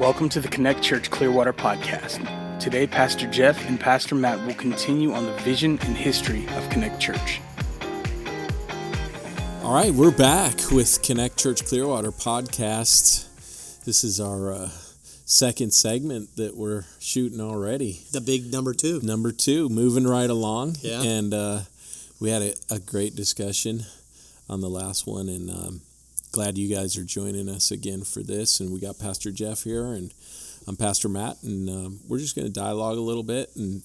Welcome to the Connect Church Clearwater podcast. Today, Pastor Jeff and Pastor Matt will continue on the vision and history of Connect Church. All right, we're back with Connect Church Clearwater podcast. This is our second segment that we're shooting already. The big number two. Number two, moving right along. Yeah. And we had a great discussion on the last one, and glad you guys are joining us again for this. And we got Pastor Jeff here, and I'm Pastor Matt, and we're just going to dialogue a little bit. And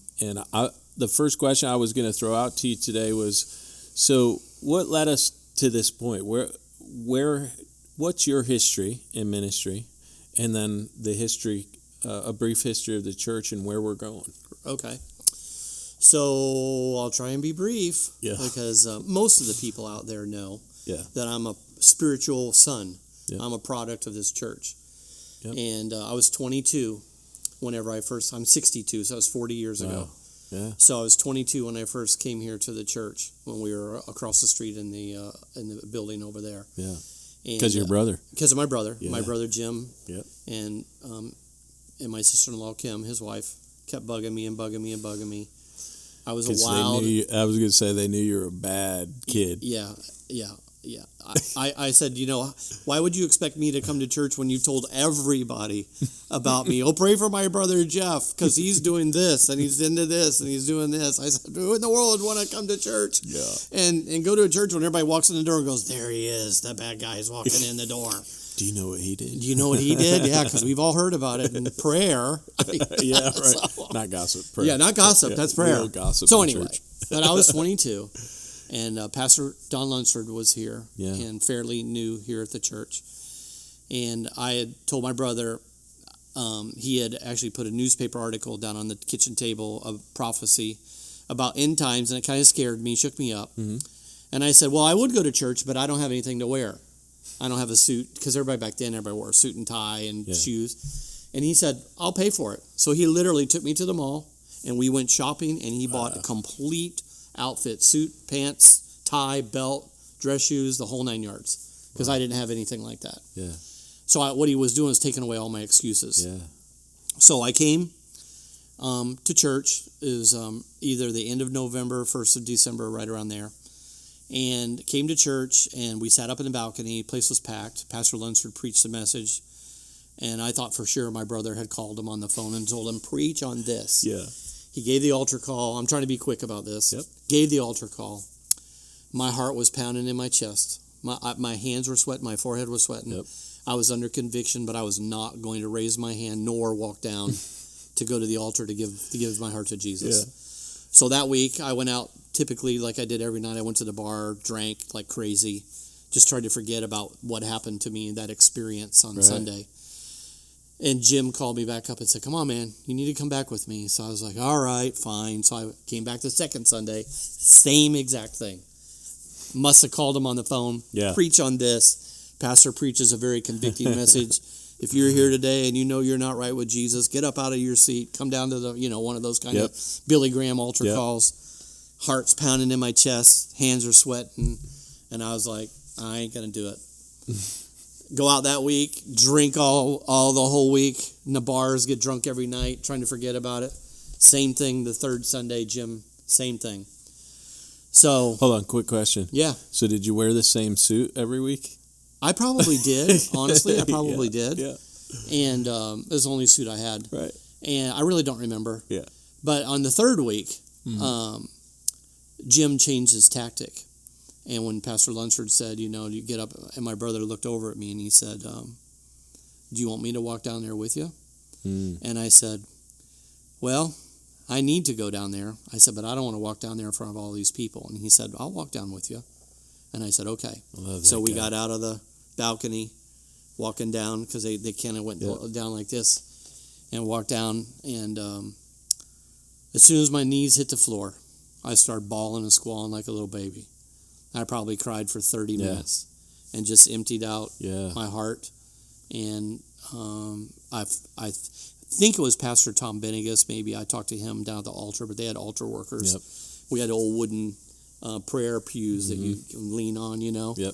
the first question I was going to throw out to you today was, so what led us to this point? What's your history in ministry, and then the history, a brief history of the church and where we're going? Okay. So I'll try and be brief, because most of the people out there know that I'm a spiritual son. Yep. I'm a product of this church. Yep. And I was 22 whenever I'm 62, so that was 40 years ago. Yeah. So I was 22 when I first came here to the church, when we were across the street in the building over there. Yeah. Because of your brother. Because of my brother. Yeah. My brother Jim. Yep. And my sister-in-law Kim, his wife, kept bugging me. I was a wild. I was going to say they knew you were a bad kid. Yeah. I said, why would you expect me to come to church when you told everybody about me? Oh, pray for my brother Jeff, because he's doing this, and he's into this, and he's doing this. I said, who in the world would want to come to church? Yeah. And go to a church when everybody walks in the door and goes, there he is, that bad guy is walking in the door. Do you know what he did? Do you know what he did? Yeah, because we've all heard about it in prayer. Yeah, right. So, not gossip. Prayer. Yeah, not gossip. That's prayer. Real gossip. So anyway, but I was 22. And Pastor Don Lunsford was here, and fairly new here at the church. And I had told my brother, he had actually put a newspaper article down on the kitchen table of prophecy about end times, and it kind of scared me, shook me up. Mm-hmm. And I said, well, I would go to church, but I don't have anything to wear. I don't have a suit, because everybody back then, everybody wore a suit and tie and shoes. And he said, I'll pay for it. So he literally took me to the mall, and we went shopping, and he bought a complete outfit, suit, pants, tie, belt, dress shoes, the whole 9 yards, because I didn't have anything like that. Yeah. So what he was doing was taking away all my excuses. Yeah. So I came to church. It was either the end of November, 1st of December, right around there, and came to church, and we sat up in the balcony. The place was packed. Pastor Lunsford preached the message, and I thought for sure my brother had called him on the phone and told him, preach on this. Yeah. He gave the altar call. I'm trying to be quick about this. Yep. Gave the altar call. My heart was pounding in my chest. My hands were sweating. My forehead was sweating. Yep. I was under conviction, but I was not going to raise my hand nor walk down to go to the altar to give my heart to Jesus. Yeah. So that week, I went out typically like I did every night. I went to the bar, drank like crazy, just tried to forget about what happened to me in that experience on Sunday. And Jim called me back up and said, come on, man, you need to come back with me. So I was like, all right, fine. So I came back the second Sunday, same exact thing. Must have called him on the phone, preach on this. Pastor preaches a very convicting message. If you're here today and you know you're not right with Jesus, get up out of your seat, come down to the, one of those kind of Billy Graham altar calls. Heart's pounding in my chest, hands are sweating. And I was like, I ain't going to do it. Go out that week, drink all the whole week in the bars, get drunk every night, trying to forget about it. Same thing the third Sunday, Jim, same thing. So hold on, quick question. Yeah. So did you wear the same suit every week? I probably did. Honestly, I probably did. Yeah. And it was the only suit I had. Right. And I really don't remember. Yeah. But on the third week, Jim changed his tactic. And when Pastor Lunsford said, you get up, and my brother looked over at me and he said, do you want me to walk down there with you? And I said, well, I need to go down there. I said, but I don't want to walk down there in front of all these people. And he said, I'll walk down with you. And I said, okay. So we got out of the balcony, walking down, because they kind of went down like this, and walked down. And as soon as my knees hit the floor, I started bawling and squalling like a little baby. I probably cried for 30 minutes and just emptied out my heart. And I think it was Pastor Tom Benegas. Maybe I talked to him down at the altar, but they had altar workers. Yep. We had old wooden prayer pews that you can lean on, Yep.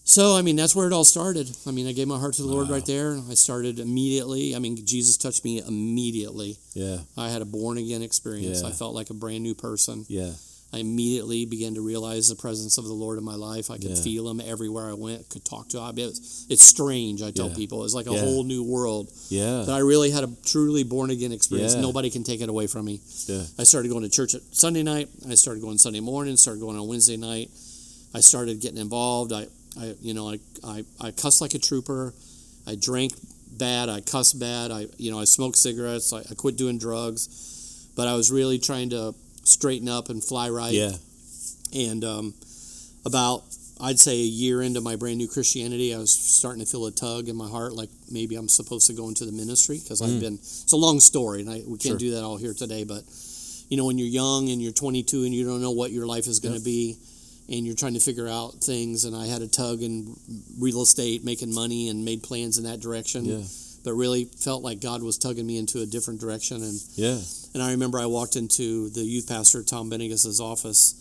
So, I mean, that's where it all started. I mean, I gave my heart to the Lord right there. I started immediately. I mean, Jesus touched me immediately. Yeah. I had a born-again experience. Yeah. I felt like a brand new person. Yeah. I immediately began to realize the presence of the Lord in my life. I could Yeah. feel him everywhere I went, could talk to him. It's strange, I tell Yeah. people. It's like a Yeah. whole new world. Yeah. That I really had a truly born-again experience. Yeah. Nobody can take it away from me. Yeah. I started going to church at Sunday night. I started going Sunday morning, started going on Wednesday night. I started getting involved. I cussed like a trooper. I drank bad. I cussed bad. I smoked cigarettes. I quit doing drugs. But I was really trying to straighten up and fly right. Yeah. And about, I'd say, a year into my brand new Christianity, I was starting to feel a tug in my heart, like maybe I'm supposed to go into the ministry, because it's a long story, and we can't do that all here today, but, when you're young and you're 22 and you don't know what your life is going to be, and you're trying to figure out things, and I had a tug in real estate, making money, and made plans in that direction, but really felt like God was tugging me into a different direction, and I remember I walked into the youth pastor, Tom Benegas's office,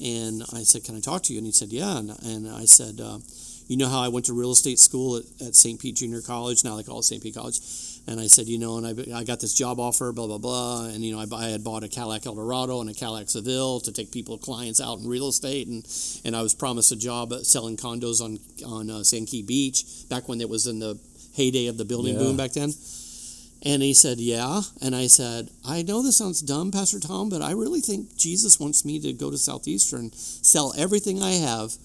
and I said, "Can I talk to you?" And he said, "Yeah." And I said, "You know how I went to real estate school at St. Pete Junior College? Now they call it St. Pete College." And I said, and I got this job offer, blah, blah, blah. And, I had bought a Cadillac Eldorado and a Cadillac Seville to take clients out in real estate. And I was promised a job at selling condos on Sand Key Beach, back when it was in the heyday of the building boom back then. And he said, "Yeah." And I said, "I know this sounds dumb, Pastor Tom, but I really think Jesus wants me to go to Southeastern, sell everything I have,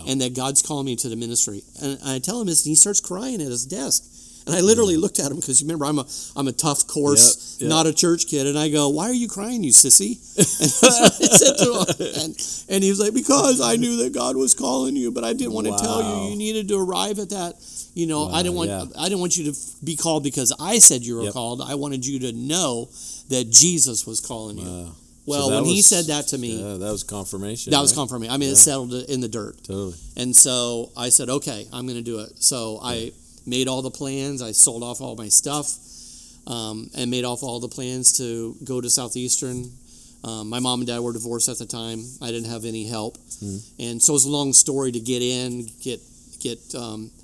and that God's calling me to the ministry." And I tell him this, and he starts crying at his desk. And I literally looked at him, because remember, I'm a tough course, not a church kid. And I go, "Why are you crying, you sissy?" And I said to him, and he was like, "Because I knew that God was calling you, but I didn't want to tell you. You needed to arrive at that. I didn't want you to be called because I said you were called. I wanted you to know that Jesus was calling you." Wow. Well, So when he said that to me, that was confirmation. that was confirmation. I mean, it settled it in the dirt. Totally. And so I said, "Okay, I'm going to do it." So I made all the plans. I sold off all my stuff, and made off all the plans to go to Southeastern. My mom and dad were divorced at the time. I didn't have any help, and so it was a long story to get in, get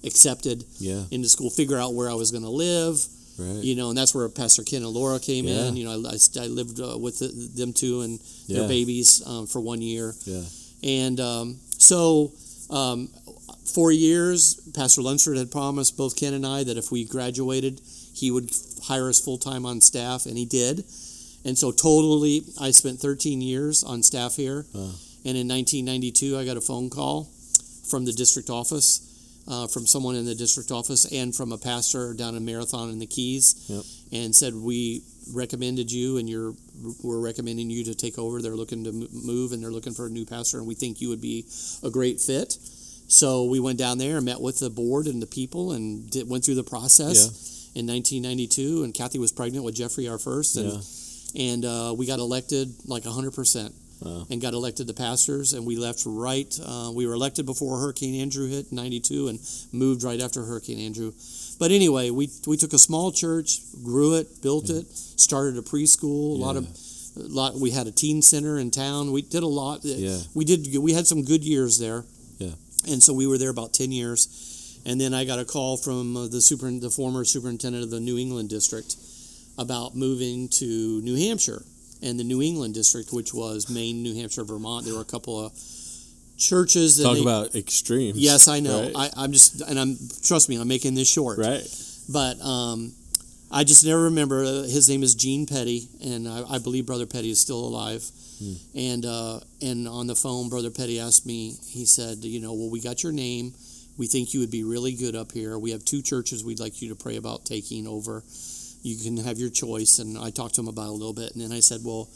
accepted into school, figure out where I was going to live. Right. And that's where Pastor Ken and Laura came in. I lived with them two and their babies for 1 year. Yeah. And so 4 years, Pastor Lunsford had promised both Ken and I that if we graduated, he would hire us full-time on staff, and he did. And so totally, I spent 13 years on staff here. And in 1992, I got a phone call from the district office, from someone in the district office, and from a pastor down in Marathon in the Keys, and said, "We recommended you, and we're recommending you to take over. They're looking to move, and they're looking for a new pastor, and we think you would be a great fit." So we went down there and met with the board and the people, and went through the process in 1992. And Kathy was pregnant with Jeffrey, our first, and we got elected like 100%. Wow. And got elected the pastors, and we left right. We were elected before Hurricane Andrew hit in 92, and moved right after Hurricane Andrew. But anyway, we took a small church, grew it, built it, started a preschool. We had a teen center in town. We did a lot. We had some good years there. Yeah. And so we were there about 10 years, and then I got a call from the former superintendent of the New England district about moving to New Hampshire. And the New England district, which was Maine, New Hampshire, Vermont, there were a couple of churches. Talk about extremes. Yes, I know. Right? Trust me, I'm making this short. Right. But I just never remember. His name is Gene Petty, and I believe Brother Petty is still alive. And on the phone, Brother Petty asked me. He said, "Well, we got your name. We think you would be really good up here. We have 2 churches we'd like you to pray about taking over. You can have your choice." And I talked to him about it a little bit. And then I said, "Well,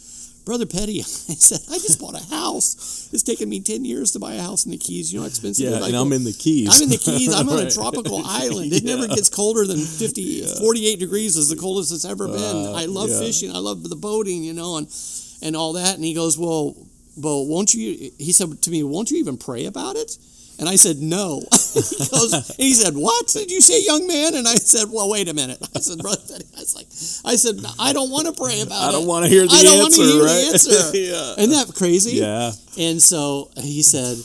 Brother Petty," I said, "I just bought a house. It's taken me 10 years to buy a house in the Keys. You know how expensive it is?" And I'm in the Keys. I'm in the Keys. I'm on a tropical island. It never gets colder than 48 degrees is the coldest it's ever been. I love fishing. I love the boating, and all that. And he goes, well, won't you, he said to me, "Won't you even pray about it?" And I said, no. He said, what did you say, young man? And I said, well, wait a minute. I said, Brother Petty, I said, I don't want to pray about it. I don't want to hear the answer, I don't want to hear right? the answer. Yeah. Isn't that crazy? Yeah. And so he said,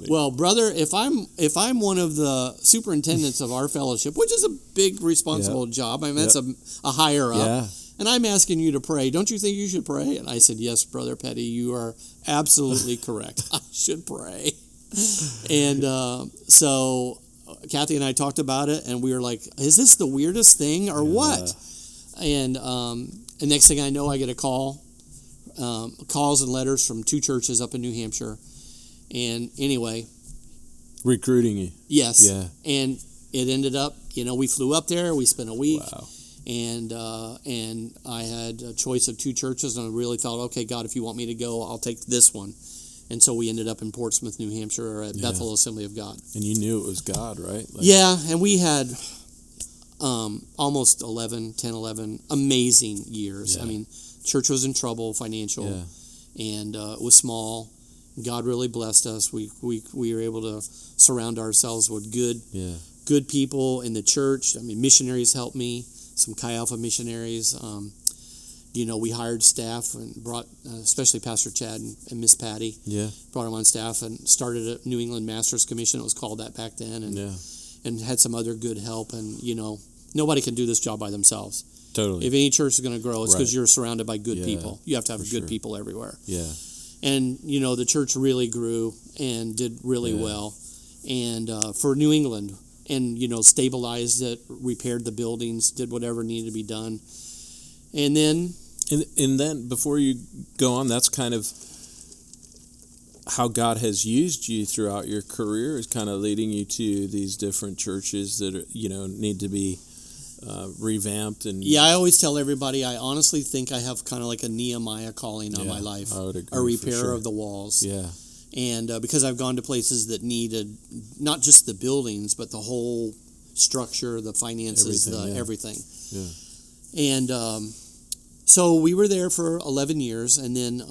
well, brother, if I'm one of the superintendents of our fellowship, which is a big responsible job, I mean, that's a higher up. Yeah. And I'm asking you to pray. Don't you think you should pray? And I said, yes, Brother Petty, you are absolutely correct. I should pray. And so Kathy and I talked about it, and we were like, is this the weirdest thing or what? And next thing I know, I get a call, calls and letters from 2 churches up in New Hampshire. And anyway. Recruiting you. Yes. Yeah. And it ended up, we flew up there. We spent a week. Wow. And I had a choice of 2 churches, and I really felt, okay, God, if you want me to go, I'll take this one. And so we ended up in Portsmouth, New Hampshire, at Bethel Assembly of God. And you knew it was God, right? Yeah, and we had almost 11 amazing years. Yeah. I mean, church was in trouble, financial, and it was small. God really blessed us. We were able to surround ourselves with good people in the church. I mean, missionaries helped me. Some Chi Alpha missionaries. We hired staff and brought, especially Pastor Chad and Miss Patty. Yeah, brought them on staff and started a New England Masters Commission. It was called that back then, and had some other good help. And nobody can do this job by themselves. Totally. If any church is going to grow, it's because you're surrounded by good people. You have to have good people everywhere. Yeah. And the church really grew and did really well, and for New England. And, stabilized it, repaired the buildings, did whatever needed to be done. And then... And then, before you go on, that's kind of how God has used you throughout your career, is kind of leading you to these different churches that, need to be revamped. And yeah, I always tell everybody, I honestly think I have kind of like a Nehemiah calling on my life. I would agree, a repairer of the walls. Yeah. And because I've gone to places that needed not just the buildings, but the whole structure, the finances, everything. Yeah. And so we were there for 11 years, and then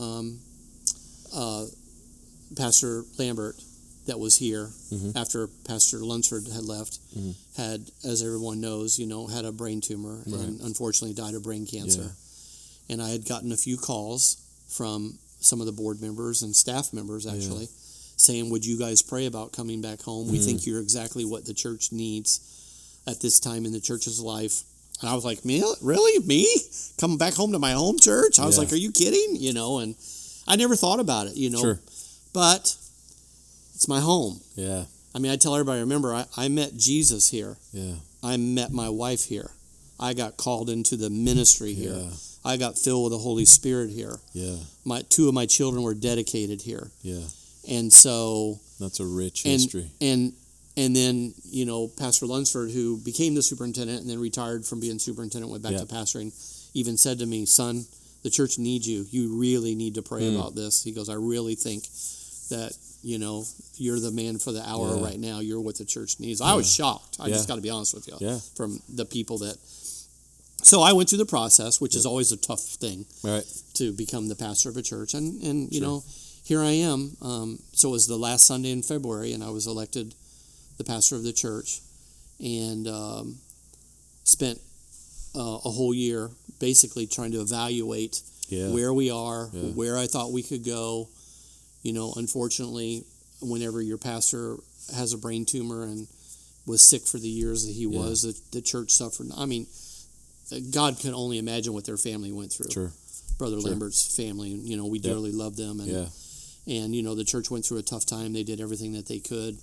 Pastor Lambert, that was here after Pastor Lunsford had left, had, as everyone knows, had a brain tumor and unfortunately died of brain cancer. Yeah. And I had gotten a few calls from some of the board members and staff members, actually, saying, would you guys pray about coming back home? We think you're exactly what the church needs at this time in the church's life. And I was like, really? Me? Coming back home to my home church? I was like, are you kidding? And I never thought about it, Sure. But it's my home. Yeah. I mean, I tell everybody, remember, I met Jesus here. Yeah. I met my wife here. I got called into the ministry here. Yeah. I got filled with the Holy Spirit here. Yeah. 2 of my children were dedicated here. Yeah. And so that's a rich history. And then, Pastor Lunsford, who became the superintendent and then retired from being superintendent, went back to pastoring, even said to me, son, the church needs you. You really need to pray about this. He goes, I really think that, you're the man for the hour right now. You're what the church needs. I was shocked. I just got to be honest with you. From the people that... So I went through the process, which is always a tough thing, to become the pastor of a church. And here I am. So it was the last Sunday in February, and I was elected the pastor of the church, and spent a whole year basically trying to evaluate where we are, where I thought we could go. Unfortunately, whenever your pastor has a brain tumor and was sick for the years that he was, the church suffered. I mean, God can only imagine what their family went through. Sure. Brother Lambert's family, we dearly love them. And, and, the church went through a tough time. They did everything that they could.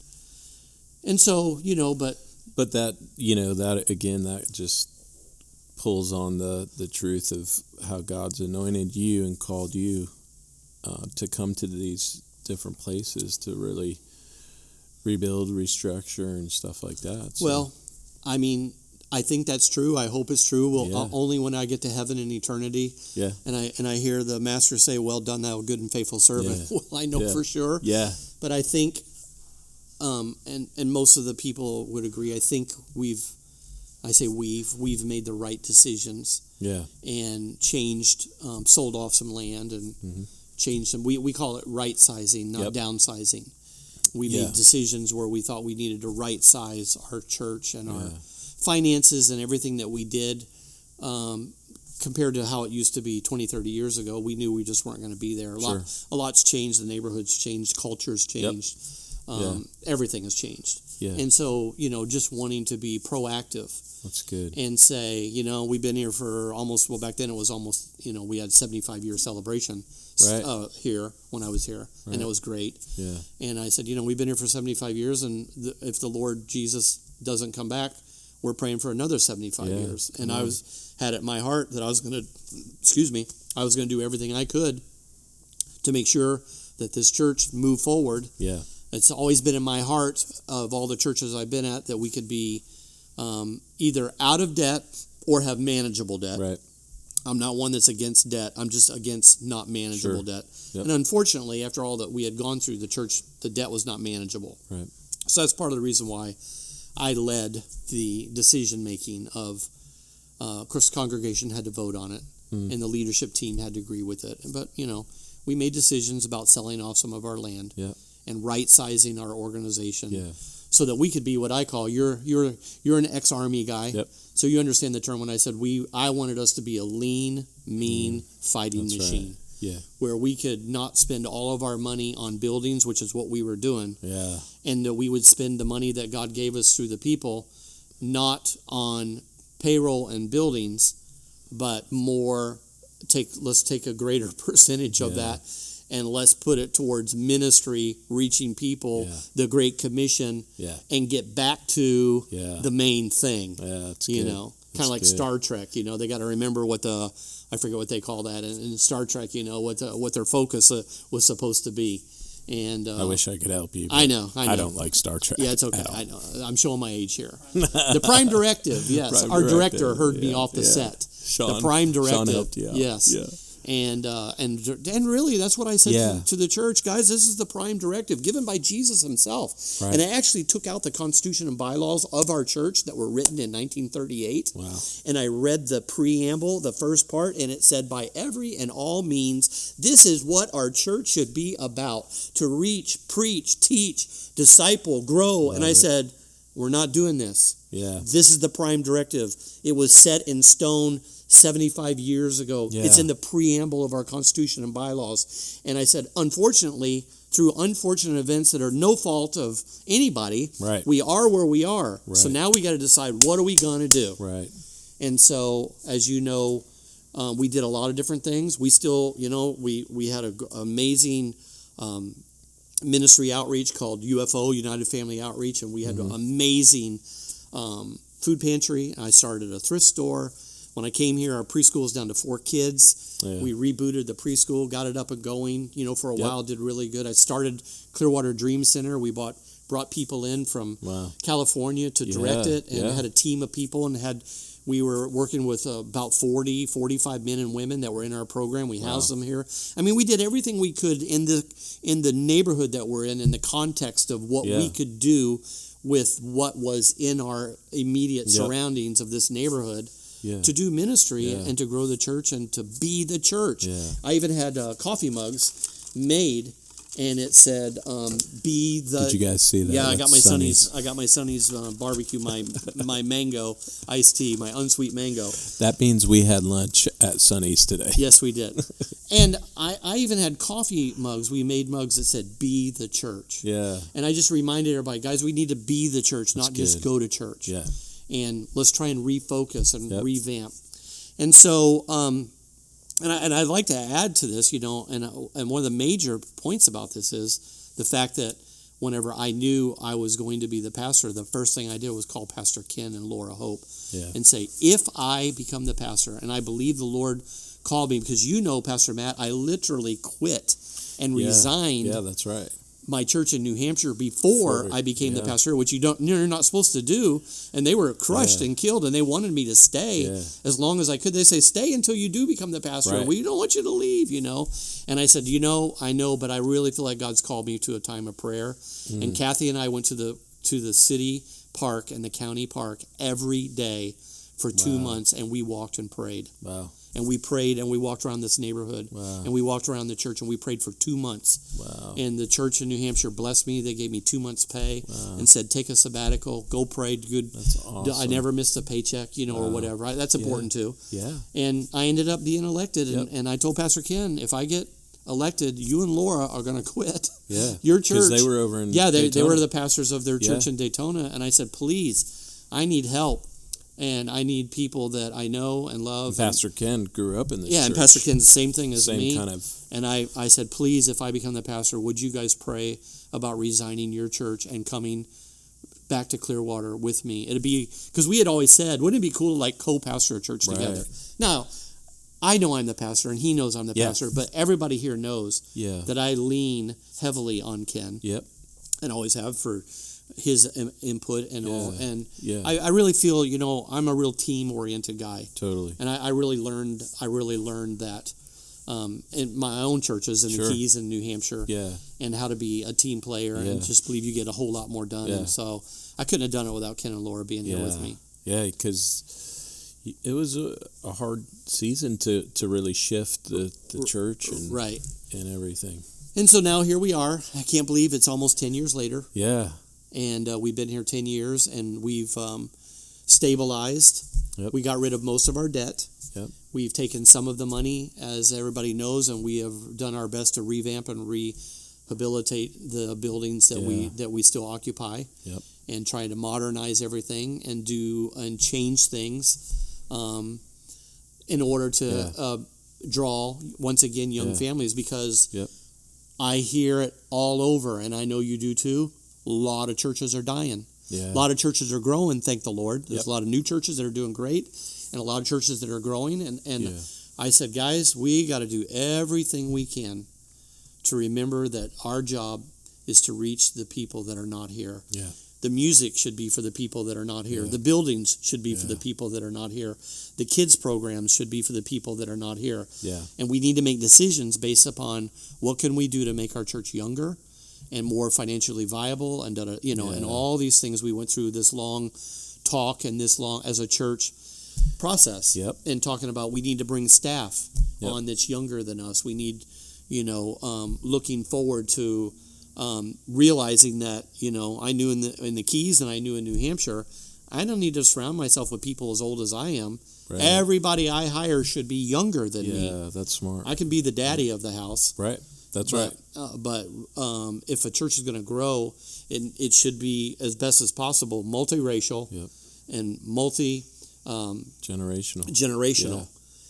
And so, But that, that, again, that just pulls on the truth of how God's anointed you and called you to come to these different places to really rebuild, restructure, and stuff like that. So. Well, I mean, I think that's true. I hope it's true. Well, only when I get to heaven in eternity. Yeah. And I hear the master say, "Well done, thou good and faithful servant." Yeah. Well, I know for sure. Yeah. But I think, and most of the people would agree. I think we've made the right decisions. Yeah. And changed, sold off some land and changed some. We call it right sizing, not downsizing. We made decisions where we thought we needed to right size our church and our finances and everything that we did. Compared to how it used to be 20, 30 years ago, we knew we just weren't going to be there. A lot's changed. The neighborhood's changed. Culture's changed. Everything has changed. And so, just wanting to be proactive. That's good. And say, we've been here for back then it was almost, we had 75-year celebration here when I was here. And it was great. Yeah. And I said, we've been here for 75 years, and if the Lord Jesus doesn't come back, we're praying for another 75 years. And I had it in my heart that I was going to do everything I could to make sure that this church moved forward. Yeah. It's always been in my heart of all the churches I've been at that we could be either out of debt or have manageable debt. Right. I'm not one that's against debt. I'm just against not manageable debt. Yep. And unfortunately, after all that we had gone through, the church, the debt was not manageable. Right. So that's part of the reason why I led the decision-making of, of course, the congregation had to vote on it, and the leadership team had to agree with it. But, we made decisions about selling off some of our land and right-sizing our organization so that we could be what I call, you're an ex-Army guy, so you understand the term when I said I wanted us to be a lean, mean fighting machine. Right. Yeah. Where we could not spend all of our money on buildings, which is what we were doing. Yeah. And that we would spend the money that God gave us through the people, not on payroll and buildings, but more let's take a greater percentage of that and let's put it towards ministry, reaching people, the Great Commission, and get back to the main thing. Yeah, that's good. Kind of like good. Star Trek, they got to remember what I forget what they call that in Star Trek, what their focus was supposed to be. And I wish I could help you. I know. I don't like Star Trek. Yeah, it's okay. I know. I'm showing my age here. The Prime Directive, yes. Our director heard me off the set. Sean, the Prime Directive. Sean helped you out. Yes. Yeah. And really, that's what I said to the church, guys. This is the Prime Directive given by Jesus himself, and I actually took out the Constitution and bylaws of our church that were written in 1938. Wow! And I read the preamble, the first part, and it said, "By every and all means, this is what our church should be about: to reach, preach, teach, disciple, grow." And I said, "We're not doing this. Yeah, this is the Prime Directive. It was set in stone 75 years ago. Yeah. It's in the preamble of our Constitution and bylaws." And I said, unfortunately, through unfortunate events that are no fault of anybody, we are where we are. Right. So now we got to decide, what are we going to do? Right. And so, as you know, we did a lot of different things. We still, we had an amazing ministry outreach called UFO, United Family Outreach, and we had an amazing food pantry. I started a thrift store. When I came here, our preschool was down to 4 kids. Yeah. We rebooted the preschool, got it up and going. For a while, did really good. I started Clearwater Dream Center. We brought people in from California to direct it, and had a team of people, and we were working with about 45 men and women that were in our program. We housed them here. I mean, we did everything we could in the neighborhood that we're in the context of what we could do with what was in our immediate surroundings of this neighborhood. Yeah. To do ministry and to grow the church and to be the church. Yeah. I even had coffee mugs made, and it said, "Be the." Did you guys see that? Yeah, I got my Sonny's. I got my Sonny's barbecue, my mango iced tea, my unsweet mango. That means we had lunch at Sonny's today. Yes, we did. And I even had coffee mugs. We made mugs that said, "Be the church." Yeah. And I just reminded everybody, guys, we need to be the church, not just go to church. Yeah. And let's try and refocus and revamp. And so, and I'd like to add to this, and one of the major points about this is the fact that whenever I knew I was going to be the pastor, the first thing I did was call Pastor Ken and Laura Hope and say, if I become the pastor, and I believe the Lord called me, because Pastor Matt, I literally quit and resigned. Yeah, that's right. My church in New Hampshire before I became the pastor, which you're not supposed to do, and they were crushed and killed, and they wanted me to stay as long as I could. They say, stay until you do become the pastor. Right. We don't want you to leave, And I said, I know, but I really feel like God's called me to a time of prayer. And Kathy and I went to the city park and the county park every day for 2 months, and we walked and prayed. Wow. And we prayed, and we walked around this neighborhood, Wow. and we walked around the church, and we prayed for 2 months. Wow. And the church in New Hampshire blessed me. They gave me 2 months' pay Wow. and said, take a sabbatical, go pray. Good. That's awesome. I never missed a paycheck, or whatever. Right? That's important too. Yeah. And I ended up being elected, and I told Pastor Ken, if I get elected, you and Laura are going to quit. Yeah. Your church. Because they were over in they Daytona. were the pastors of their church Yeah. in Daytona. And I said, please, I need help. And I need people that I know and love. And Pastor Ken grew up in this church. And Pastor Ken's the same thing as Same me. kind of. And I said, please, if I become the pastor, would you guys pray about resigning your church and coming back to Clearwater with me? It'd be, because we had always said, wouldn't it be cool to like co-pastor a church together? Now, I know I'm the pastor and he knows I'm the pastor, but everybody here knows that I lean heavily on Ken. Yep. And always have for his input and all. And Yeah. I really feel, I'm a real team-oriented guy. Totally. And I really learned that in my own churches in the Keys in New Hampshire. Yeah. And how to be a team player and just believe you get a whole lot more done. Yeah. And so I couldn't have done it without Ken and Laura being here with me. Yeah, because it was a hard season to really shift the church and and everything. And so now here we are. I can't believe it's almost 10 years later. Yeah. And we've been here 10 years, and we've stabilized. Yep. We got rid of most of our debt. Yep. We've taken some of the money, as everybody knows, and we have done our best to revamp and rehabilitate the buildings that we still occupy. Yep. And try to modernize everything and change things in order to draw, once again, young families, because I hear it all over, and I know you do too. A lot of churches are dying. Yeah. A lot of churches are growing, thank the Lord. There's a lot of new churches that are doing great, and a lot of churches that are growing. And I said, guys, we got to do everything we can to remember that our job is to reach the people that are not here. Yeah. The music should be for the people that are not here. The buildings should be for the people that are not here. The kids' programs should be for the people that are not here. Yeah. And we need to make decisions based upon what can we do to make our church younger and more financially viable, and and all these things. We went through this long talk and this long as a church process. Yep. And talking about we need to bring staff on that's younger than us. We need, looking forward to realizing that, I knew in the Keys and I knew in New Hampshire, I don't need to surround myself with people as old as I am. Right. Everybody I hire should be younger than me. Yeah, that's smart. I can be the daddy of the house. Right. That's right. But if a church is going to grow, it should be, as best as possible, multiracial and generational,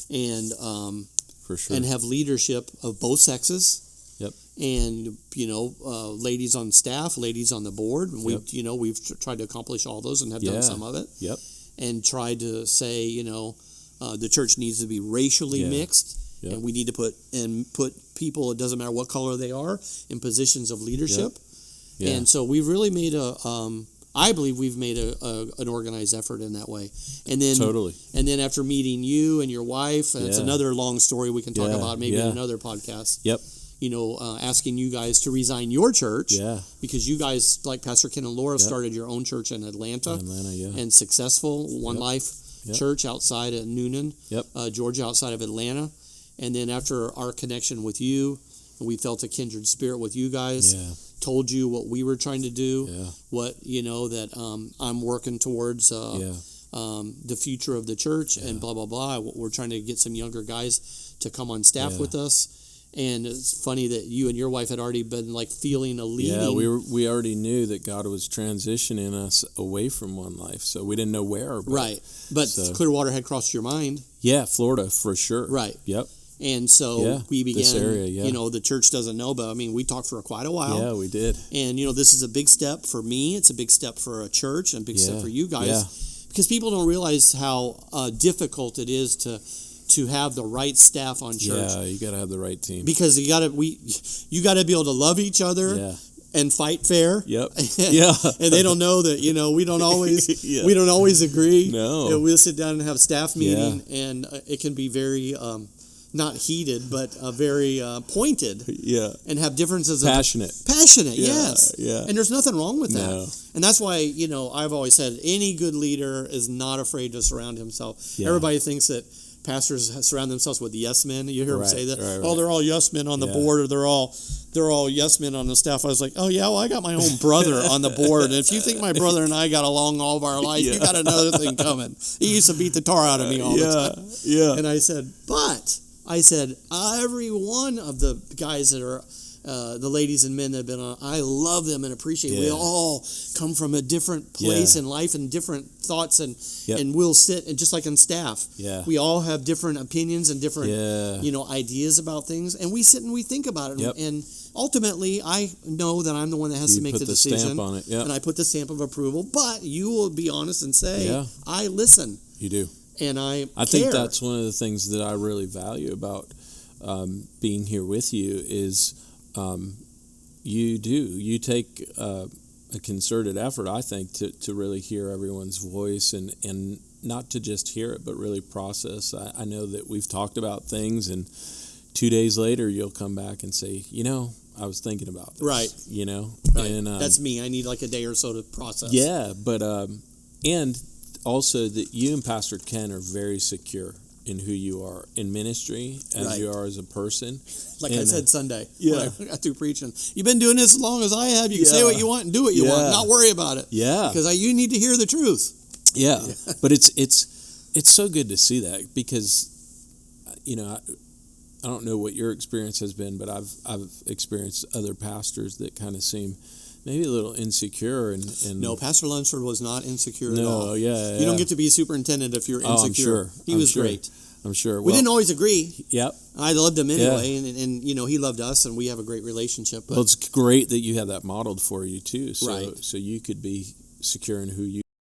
and for sure, and have leadership of both sexes. Yep. And ladies on staff, ladies on the board. And we've tried to accomplish all those and have done some of it. Yep. And tried to say, the church needs to be racially mixed. Yep. And we need to put people, it doesn't matter what color they are, in positions of leadership. Yep. Yeah. And so we've really made I believe we've made an organized effort in that way. And then totally. And then after meeting you and your wife, and it's another long story we can talk about maybe in another podcast. Yep. Asking you guys to resign your church. Yeah. Because you guys, like Pastor Ken and Laura, started your own church in Atlanta. And successful, One Life Church outside of Noonan, Georgia, outside of Atlanta. And then after our connection with you, we felt a kindred spirit with you guys. Yeah. Told you what we were trying to do. Yeah. What that I'm working towards. The future of the church and blah blah blah. We're trying to get some younger guys to come on staff with us. And it's funny that you and your wife had already been feeling a leading. Yeah, we already knew that God was transitioning us away from One Life, so we didn't know where. But Clearwater had crossed your mind. Yeah, Florida for sure. Right. Yep. And so we began, this area, the church doesn't know, but we talked for quite a while. Yeah, we did. And, this is a big step for me. It's a big step for a church and a big step for you guys. Because people don't realize how difficult it is to have the right staff on church. Yeah, you got to have the right team. Because you got to be able to love each other. Yeah. And fight fair. Yep. And they don't know that, we don't always agree. No. We'll sit down and have a staff meeting and it can be very not heated, but very pointed. Yeah. And have differences. Passionate, yes. Yeah. And there's nothing wrong with that. No. And that's why, I've always said any good leader is not afraid to surround himself. Yeah. Everybody thinks that pastors surround themselves with yes men. You hear them say that. Right. Oh, they're all yes men on the board, or they're all yes men on the staff. I was like, oh yeah, well I got my own brother on the board, and if you think my brother and I got along all of our life, you got another thing coming. He used to beat the tar out of me all the time. Yeah. And I said, every one of the guys that are. The ladies and men that have been on, I love them and appreciate. We all come from a different place in life and different thoughts, and we'll sit and just like on staff, we all have different opinions and different ideas about things, and we sit and we think about it. And ultimately, I know that I'm the one that has to make the decision, stamp on it. And I put the stamp of approval. But you will be honest and say, I listen. You do, and I think that's one of the things that I really value about being here with you is. You take a concerted effort, I think, to really hear everyone's voice and not to just hear it, but really process. I know that we've talked about things, and 2 days later you'll come back and say, I was thinking about this. Right. Right. And that's me. I need like a day or so to process. Yeah, but and also that you and Pastor Ken are very secure in who you are in ministry, as you are as a person. Like I said Sunday, when I got through preaching, you've been doing this as long as I have. You can say what you want and do what you want, not worry about it. Yeah, because you need to hear the truth. Yeah, but it's so good to see that, because I don't know what your experience has been, but I've experienced other pastors that kind of seem maybe a little insecure and no, Pastor Lunsford was not insecure at No, all. you don't get to be a superintendent if you're insecure. I'm sure. He was great. I'm sure. We didn't always agree. Yep. I loved him anyway, and he loved us, and we have a great relationship. But well, it's great that you have that modeled for you too, so right. so you could be secure in who you